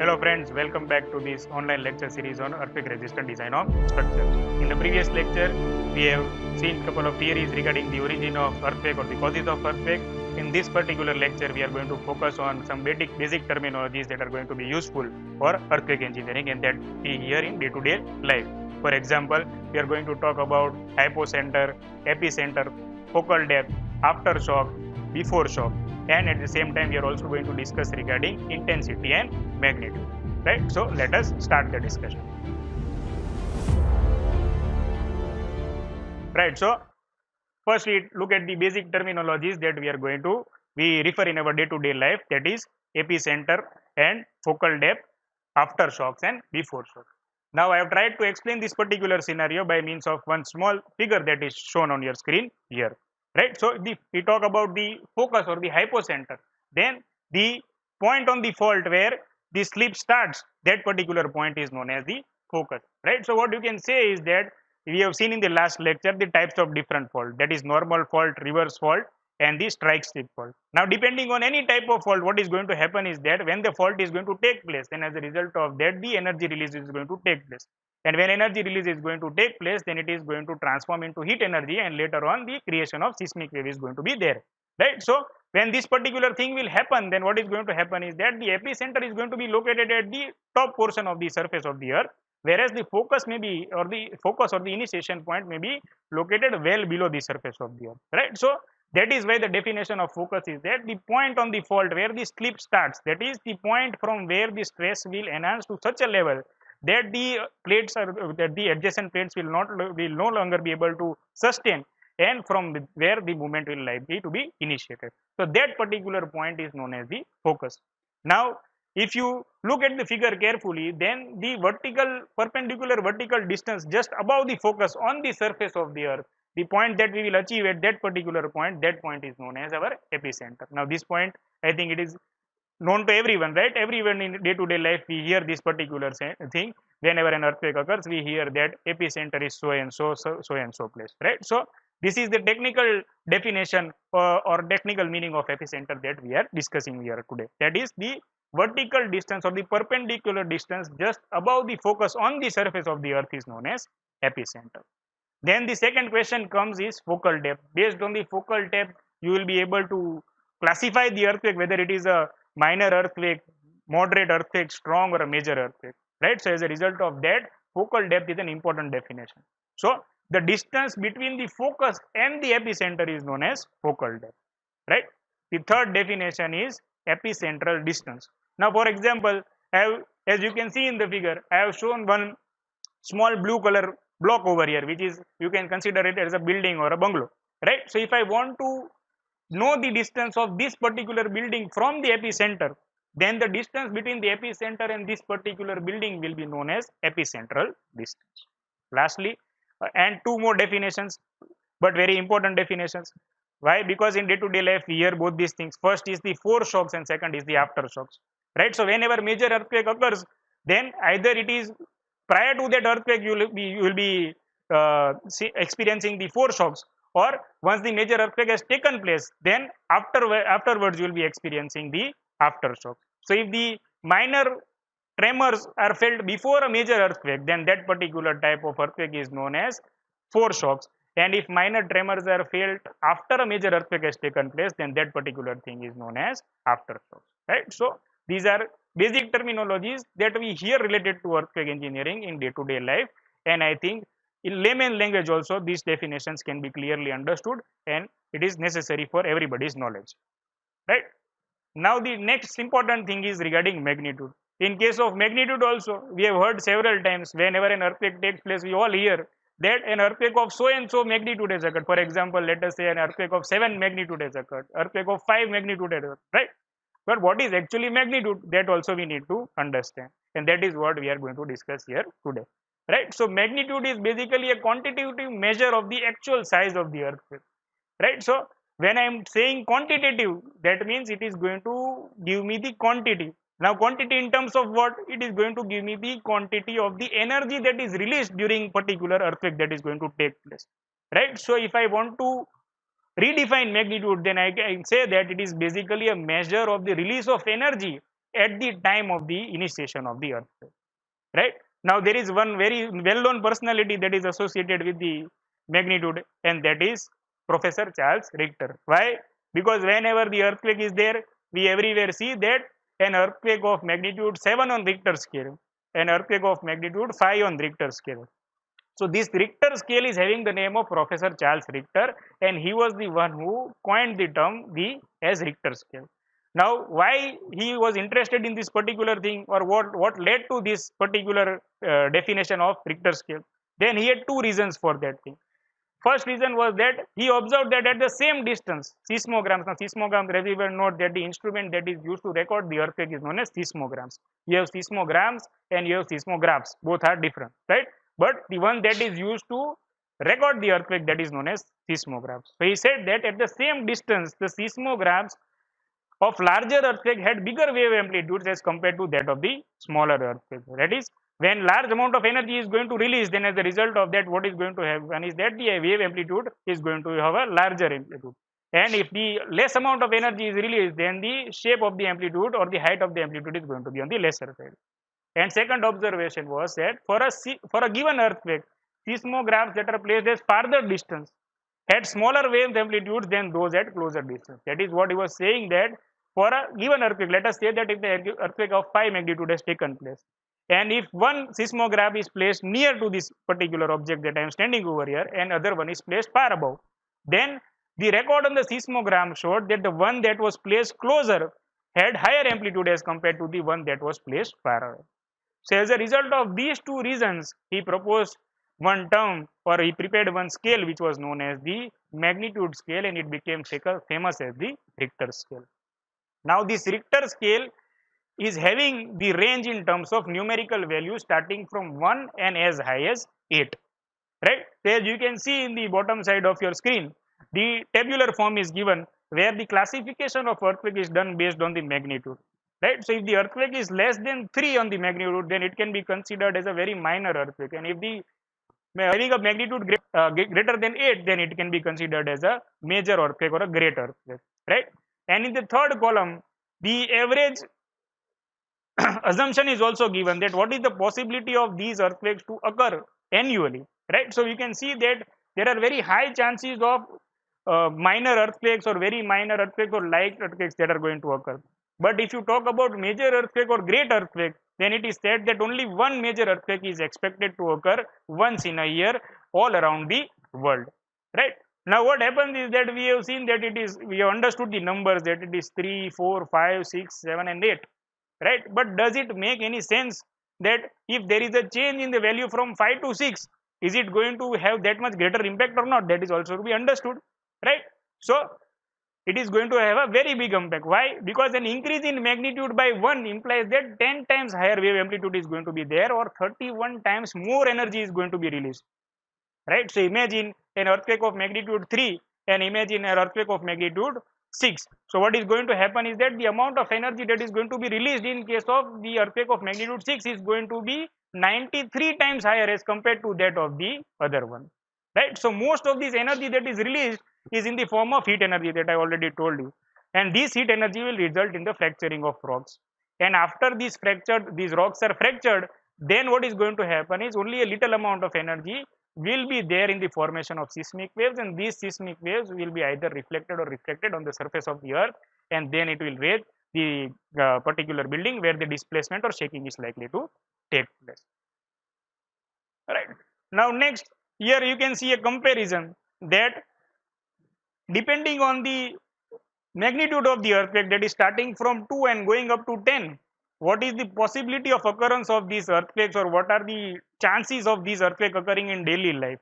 Hello friends, welcome back to this online lecture series on earthquake resistant design of structures. In the previous lecture, we have seen a couple of theories regarding the origin of earthquake or the causes of earthquake. In this particular lecture, we are going to focus on some basic terminologies that are going to be useful for earthquake engineering and that we hear in day-to-day life. For example, we are going to talk about hypocenter, epicenter, focal depth, aftershock, before shock, and at the same time we are also going to discuss regarding intensity and magnitude, right? So let us start the discussion. Right, so first we look at the basic terminologies that we refer in our day-to-day life, that is epicenter and focal depth, aftershocks and before shock. Now I have tried to explain this particular scenario by means of one small figure that is shown on your screen here. Right, so we talk about the focus or the hypocenter, then the point on the fault where the slip starts, that particular point is known as the focus. Right, so what you can say is that we have seen in the last lecture the types of different fault, that is normal fault, reverse fault and the strike slip fault. Now depending on any type of fault, what is going to happen is that when the fault is going to take place, then as a result of that the energy release is going to take place, and when energy release is going to take place, then it is going to transform into heat energy and later on the creation of seismic wave is going to be there, right? So when this particular thing will happen, then what is going to happen is that the epicenter is going to be located at the top portion of the surface of the earth, whereas the focus may be, or the focus or the initiation point may be located well below the surface of the earth, right? So that is why the definition of focus is that the point on the fault where the slip starts, that is the point from where the stress will enhance to such a level that the plates are, that the adjacent plates will no longer be able to sustain, and from where the movement will likely to be initiated. So that particular point is known as the focus. Now if you look at the figure carefully, then the perpendicular vertical distance just above the focus on the surface of the earth, the point that we will achieve at that particular point, that point is known as our epicenter. Now this point, I think it is known to everyone, right? Everyone in day-to-day life we hear this particular thing. Whenever an earthquake occurs, we hear that epicenter is so and so place, right? So this is the technical definition or technical meaning of epicenter that we are discussing here today. That is the vertical distance or the perpendicular distance just above the focus on the surface of the earth is known as epicenter. Then the second question comes is focal depth. Based on the focal depth, you will be able to classify the earthquake whether it is a minor earthquake, moderate earthquake, strong or a major earthquake, right? So as a result of that, focal depth is an important definition. So the distance between the focus and the epicenter is known as focal depth, right? The third definition is epicentral distance. Now for example, as you can see in the figure, I have shown one small blue color block over here, which is, you can consider it as a building or a bungalow, right? So if I want to know the distance of this particular building from the epicenter, then the distance between the epicenter and this particular building will be known as epicentral distance. Lastly, and two more definitions, but very important definitions. Why? Because in day-to-day life we hear both these things. First is the foreshocks and second is the aftershocks, right? So whenever major earthquake occurs, then either it is prior to that earthquake you will be experiencing the foreshocks, or once the major earthquake has taken place, then afterwards you will be experiencing the aftershocks. So if the minor tremors are felt before a major earthquake, then that particular type of earthquake is known as foreshocks, and if minor tremors are felt after a major earthquake has taken place, then that particular thing is known as aftershocks, right? So these are basic terminologies that we hear related to earthquake engineering in day-to-day life, and I think in layman language also these definitions can be clearly understood and it is necessary for everybody's knowledge, right? Now the next important thing is regarding magnitude. In case of magnitude also, we have heard several times whenever an earthquake takes place, we all hear that an earthquake of so and so magnitude has occurred. For example, let us say an earthquake of 7 magnitude has occurred, earthquake of 5 magnitude has occurred, right? But what is actually magnitude, that also we need to understand, and that is what we are going to discuss here today, right? So magnitude is basically a quantitative measure of the actual size of the earthquake, right? So when I am saying quantitative, that means it is going to give me the quantity. Now quantity in terms of what? It is going to give me the quantity of the energy that is released during particular earthquake that is going to take place, right? So if I want to redefine magnitude, then I can say that it is basically a measure of the release of energy at the time of the initiation of the earthquake. Right? Now there is one very well-known personality that is associated with the magnitude, and that is Professor Charles Richter. Why? Because whenever the earthquake is there, we everywhere see that an earthquake of magnitude 7 on Richter scale, an earthquake of magnitude 5 on Richter scale. So this Richter scale is having the name of Professor Charles Richter, and he was the one who coined the term the as Richter scale. Now, why he was interested in this particular thing, or what led to this particular definition of Richter scale? Then he had two reasons for that thing. First reason was that he observed that at the same distance, seismograms. Now, seismograms, everyone note that the instrument that is used to record the earthquake is known as seismograms. You have seismograms and you have seismographs. Both are different, right? But the one that is used to record the earthquake, that is known as seismographs. So he said that at the same distance, the seismograms of larger earthquake had bigger wave amplitudes as compared to that of the smaller earthquake. That is, when large amount of energy is going to release, then as a result of that, what is going to happen is that the wave amplitude is going to have a larger amplitude. And if the less amount of energy is released, then the shape of the amplitude or the height of the amplitude is going to be on the lesser side. And second observation was that for a given earthquake, seismographs that are placed at farther distance had smaller wave amplitudes than those at closer distance. That is what he was saying, that for a given earthquake, let us say that if the earthquake of 5 magnitude has taken place, and if one seismograph is placed near to this particular object that I am standing over here, and other one is placed far above, then the record on the seismogram showed that the one that was placed closer had higher amplitude as compared to the one that was placed far away. So as a result of these two reasons, he proposed one term, or he prepared one scale which was known as the magnitude scale, and it became famous as the Richter scale. Now this Richter scale is having the range in terms of numerical values starting from 1 and as high as 8. Right? So as you can see in the bottom side of your screen, the tabular form is given where the classification of earthquake is done based on the magnitude. Right? So if the earthquake is less than 3 on the magnitude, then it can be considered as a very minor earthquake, and if the having a magnitude greater than 8, then it can be considered as a major earthquake or a great earthquake, right? And in the third column, the average assumption is also given, that what is the possibility of these earthquakes to occur annually, right? So you can see that there are very high chances of minor earthquakes or very minor earthquakes or light earthquakes that are going to occur. But if you talk about major earthquake or great earthquake, then it is said that only one major earthquake is expected to occur once in a year all around the world, right? Now what happens is that we have seen that we have understood the numbers, that it is 3, 4, 5, 6, 7 and 8, right? But does it make any sense that if there is a change in the value from 5 to 6, is it going to have that much greater impact or not? That is also to be understood, right? So it is going to have a very big impact. Why? Because an increase in magnitude by 1 implies that 10 times higher wave amplitude is going to be there, or 31 times more energy is going to be released, right? So imagine an earthquake of magnitude 3 and imagine an earthquake of magnitude 6. So what is going to happen is that the amount of energy that is going to be released in case of the earthquake of magnitude 6 is going to be 93 times higher as compared to that of the other one, right? So most of this energy that is released is in the form of heat energy, that I already told you, and this heat energy will result in the fracturing of rocks. And after these rocks are fractured, then what is going to happen is only a little amount of energy will be there in the formation of seismic waves, and these seismic waves will be either reflected or refracted on the surface of the earth, and then it will raise the particular building where the displacement or shaking is likely to take place. Right. Now next, here you can see a comparison that depending on the magnitude of the earthquake, that is starting from 2 and going up to 10, what is the possibility of occurrence of these earthquakes, or what are the chances of these earthquakes occurring in daily life?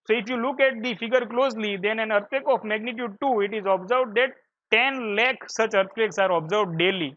So if you look at the figure closely, then an earthquake of magnitude 2, it is observed that 10 lakh such earthquakes are observed daily,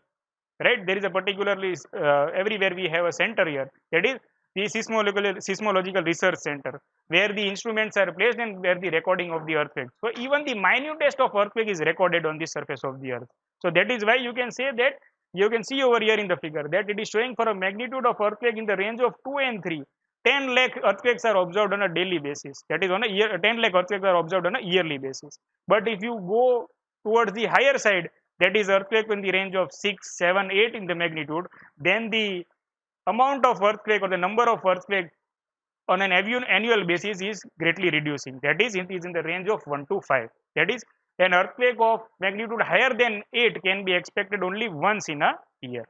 right? There is a particularly everywhere we have a center here, that is the seismological research center, where the instruments are placed and where the recording of the earthquake. So even the minutest of earthquake is recorded on the surface of the earth. So that is why you can say that, you can see over here in the figure, that it is showing for a magnitude of earthquake in the range of 2 and 3, 10 lakh earthquakes are observed on a daily basis. That is on a year, 10 lakh earthquakes are observed on a yearly basis. But if you go towards the higher side, that is earthquake in the range of 6, 7, 8 in the magnitude, then the amount of earthquake or the number of earthquake on an annual basis is greatly reducing. That is, it is in the range of 1 to 5. That is, an earthquake of magnitude higher than 8 can be expected only once in a year.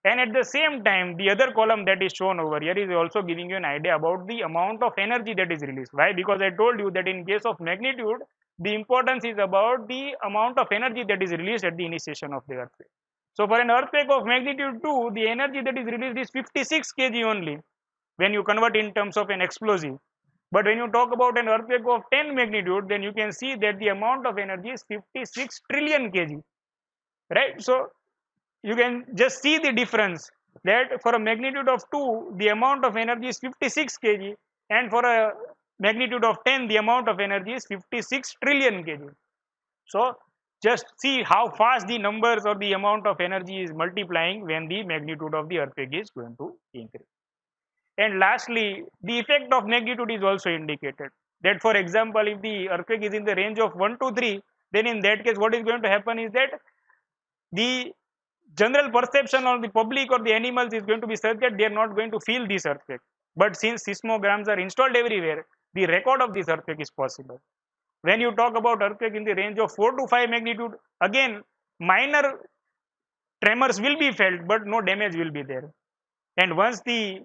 And at the same time, the other column that is shown over here is also giving you an idea about the amount of energy that is released. Why? Because I told you that in case of magnitude, the importance is about the amount of energy that is released at the initiation of the earthquake. So for an earthquake of magnitude 2, the energy that is released is 56 kg only when you convert in terms of an explosive. But when you talk about an earthquake of 10 magnitude, then you can see that the amount of energy is 56 trillion kg. Right? So you can just see the difference that for a magnitude of 2, the amount of energy is 56 kg, and for a magnitude of 10, the amount of energy is 56 trillion kg. So just see how fast the numbers or the amount of energy is multiplying when the magnitude of the earthquake is going to increase. And lastly, the effect of magnitude is also indicated. That for example, if the earthquake is in the range of 1 to 3, then in that case what is going to happen is that the general perception of the public or the animals is going to be such that they are not going to feel this earthquake. But since seismograms are installed everywhere, the record of this earthquake is possible. When you talk about earthquake in the range of 4 to 5 magnitude, again, minor tremors will be felt, but no damage will be there. And once the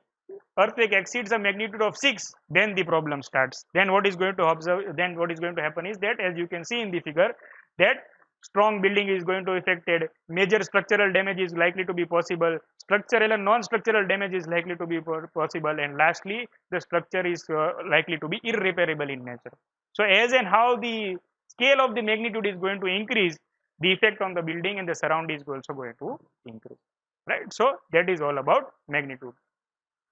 earthquake exceeds a magnitude of 6, then the problem starts. Then what is going to observe? Then what is going to happen is that, as you can see in the figure, that strong building is going to be affected, major structural damage is likely to be possible, structural and non-structural damage is likely to be possible, and lastly, the structure is likely to be irreparable in nature. So as and how the scale of the magnitude is going to increase, the effect on the building and the surrounding is also going to increase. Right? So that is all about magnitude.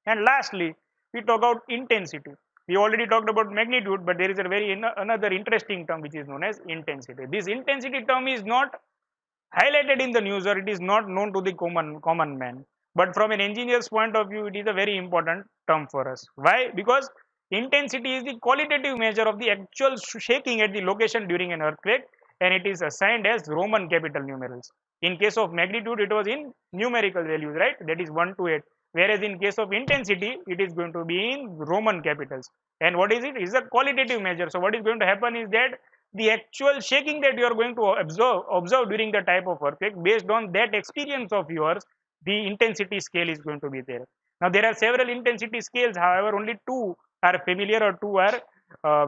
And lastly, we talk about intensity. We already talked about magnitude, but there is a very another interesting term which is known as intensity. This intensity term is not highlighted in the news, or it is not known to the common man. But from an engineer's point of view, it is a very important term for us. Why? Because intensity is the qualitative measure of the actual shaking at the location during an earthquake, and it is assigned as Roman capital numerals. In case of magnitude, it was in numerical values, right? That is 1 to 8. Whereas in case of intensity, it is going to be in Roman capitals. And what is it? It is a qualitative measure. So what is going to happen is that the actual shaking that you are going to observe during the type of earthquake, based on that experience of yours, the intensity scale is going to be there. Now there are several intensity scales, however only two are familiar or two are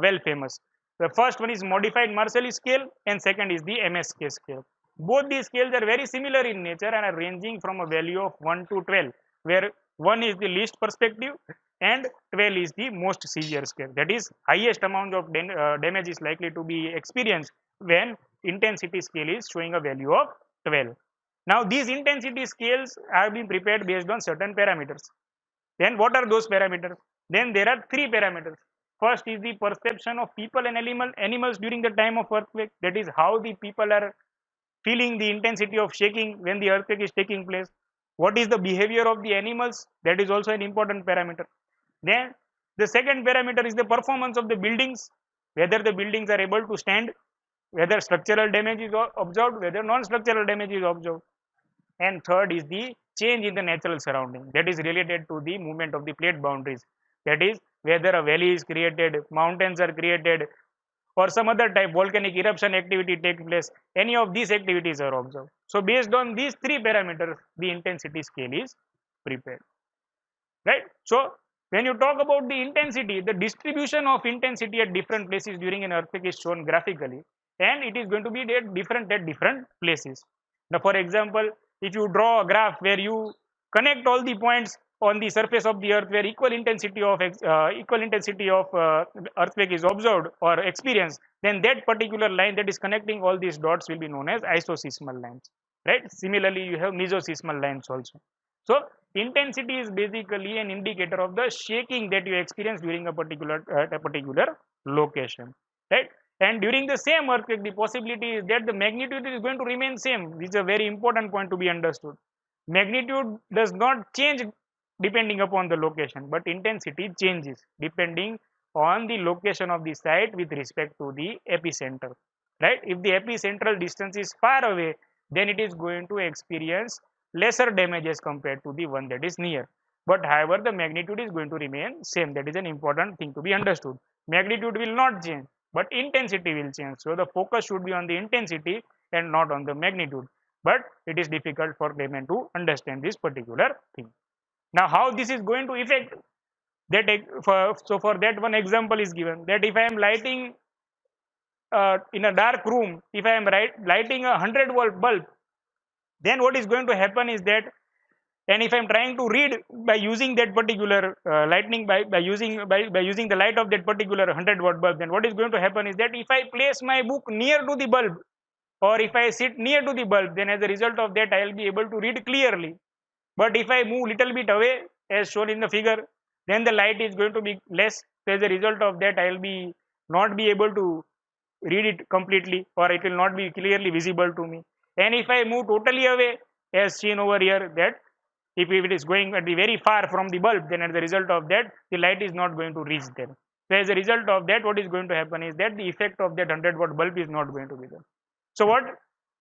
well famous. The first one is modified Marshall scale, and second is the MSK scale. Both these scales are very similar in nature and are ranging from a value of 1 to 12, where 1 is the least perspective and 12 is the most severe scale. That is, highest amount of damage is likely to be experienced when intensity scale is showing a value of 12. Now these intensity scales are being prepared based on certain parameters. Then what are those parameters? Then there are three parameters. First is the perception of people and animals during the time of earthquake. That is how the people are feeling the intensity of shaking when the earthquake is taking place. What is the behavior of the animals? That is also an important parameter. Then the second parameter is the performance of the buildings, whether the buildings are able to stand, whether structural damage is observed, whether non-structural damage is observed. And third is the change in the natural surrounding, that is related to the movement of the plate boundaries. That is, whether a valley is created, mountains are created, or some other type volcanic eruption activity take place, any of these activities are observed. So based on these three parameters, the intensity scale is prepared. Right? So when you talk about the intensity, the distribution of intensity at different places during an earthquake is shown graphically, and it is going to be different at different places. Now, for example, if you draw a graph where you connect all the points on the surface of the earth where equal intensity of earthquake is observed or experienced, then that particular line that is connecting all these dots will be known as isoseismal lines. Right? Similarly, you have mesoseismal lines also. So intensity is basically an indicator of the shaking that you experience during a particular location, right? And during the same earthquake, the possibility is that the magnitude is going to remain same, which is a very important point to be understood. Magnitude does not change depending upon the location, but intensity changes depending on the location of the site with respect to the epicenter, right? If the epicentral distance is far away, then it is going to experience lesser damage as compared to the one that is near. But however, the magnitude is going to remain same. That is an important thing to be understood. Magnitude will not change, but intensity will change. So the focus should be on the intensity and not on the magnitude. But it is difficult for layman to understand this particular thing. Now, how this is going to affect that? So for that, one example is given that if I am lighting in a dark room, if I am lighting a 100-volt bulb, then what is going to happen is that, and if I am trying to read by using that particular lightning, by using the light of that particular 100-watt bulb, then what is going to happen is that if I place my book near to the bulb, or if I sit near to the bulb, then as a result of that I will be able to read clearly. But if I move little bit away, as shown in the figure, then the light is going to be less. So as a result of that, I will be not be able to read it completely, or it will not be clearly visible to me. And if I move totally away, as seen over here, that if it is going at the very far from the bulb, then as a result of that, the light is not going to reach there. So as a result of that, what is going to happen is that the effect of that 100-watt bulb is not going to be there. So what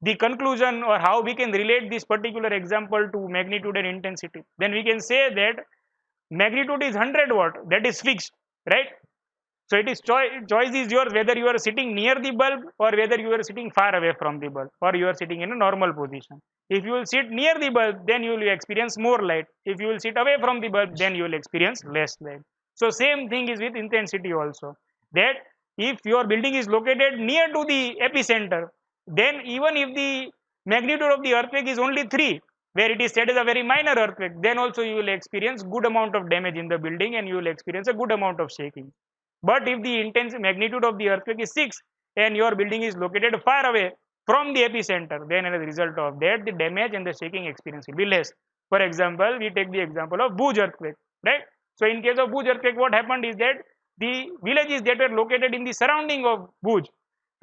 the conclusion, or how we can relate this particular example to magnitude and intensity? Then we can say that magnitude is 100-watt, that is fixed, right? So it is choice is yours whether you are sitting near the bulb or whether you are sitting far away from the bulb, or you are sitting in a normal position. If you will sit near the bulb, then you will experience more light. If you will sit away from the bulb, then you will experience less light. So same thing is with intensity also. That if your building is located near to the epicenter, then even if the magnitude of the earthquake is only 3, where it is said as a very minor earthquake, then also you will experience good amount of damage in the building and you will experience a good amount of shaking. But if the intense magnitude of the earthquake is 6 and your building is located far away from the epicenter, then as a result of that, the damage and the shaking experience will be less. For example, we take the example of Bhuj earthquake, right? So in case of Bhuj earthquake, what happened is that the villages that were located in the surrounding of Bhuj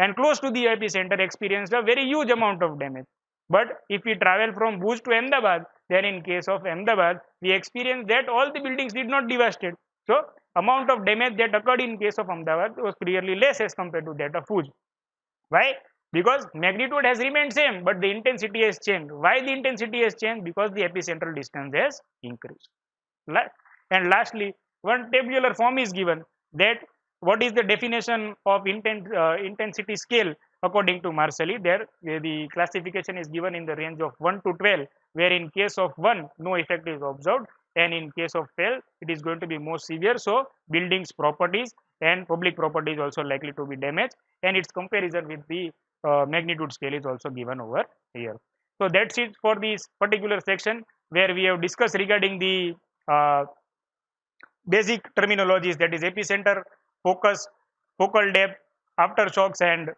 and close to the epicenter experienced a very huge amount of damage. But if we travel from Bhuj to Ahmedabad, then in case of Ahmedabad, we experienced that all the buildings did not devastate. So amount of damage that occurred in case of Ahmedabad was clearly less as compared to that of Bhuj. Why? Because magnitude has remained same, but the intensity has changed. Why the intensity has changed? Because the epicentral distance has increased. And lastly, one tabular form is given that what is the definition of intensity scale according to Marsali. There the classification is given in the range of 1 to 12, where in case of 1 no effect is observed, and in case of 12 it is going to be more severe. So buildings properties and public property is also likely to be damaged, and its comparison with the magnitude scale is also given over here. So that's it for this particular section, where we have discussed regarding the basic terminologies, that is epicenter, focus, focal depth, aftershocks and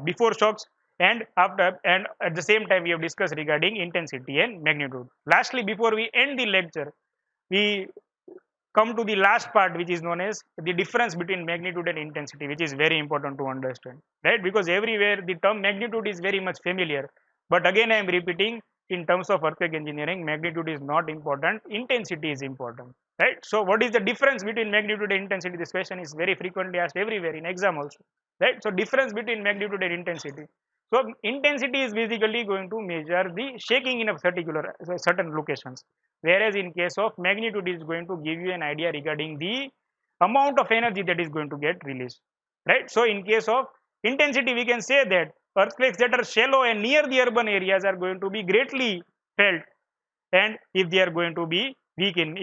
before shocks, and at the same time we have discussed regarding intensity and magnitude. Lastly, before we end the lecture, we come to the last part, which is known as the difference between magnitude and intensity, which is very important to understand, right? Because everywhere the term magnitude is very much familiar, but again I am repeating, in terms of earthquake engineering, magnitude is not important, intensity is important, right? So what is the difference between magnitude and intensity? This question is very frequently asked everywhere in exam also, right? So difference between magnitude and intensity. So intensity is basically going to measure the shaking in a particular certain locations, whereas in case of magnitude is going to give you an idea regarding the amount of energy that is going to get released, right? So in case of intensity, we can say that earthquakes that are shallow and near the urban areas are going to be greatly felt, and if they are going to be weak in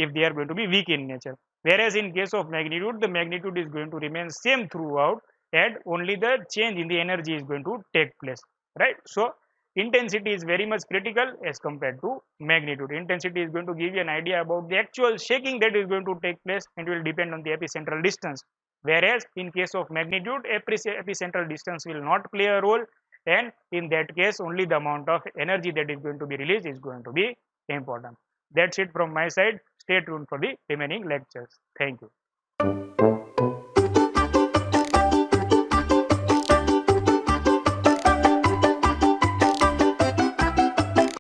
nature, whereas in case of magnitude, the magnitude is going to remain same throughout, and only the change in the energy is going to take place, right? So intensity is very much critical as compared to magnitude. Intensity is going to give you an idea about the actual shaking that is going to take place, and will depend on the epicentral distance, whereas in case of magnitude, epicentral distance will not play a role, and in that case only the amount of energy that is going to be released is going to be important. That's it from my side. Stay tuned for the remaining lectures. Thank you.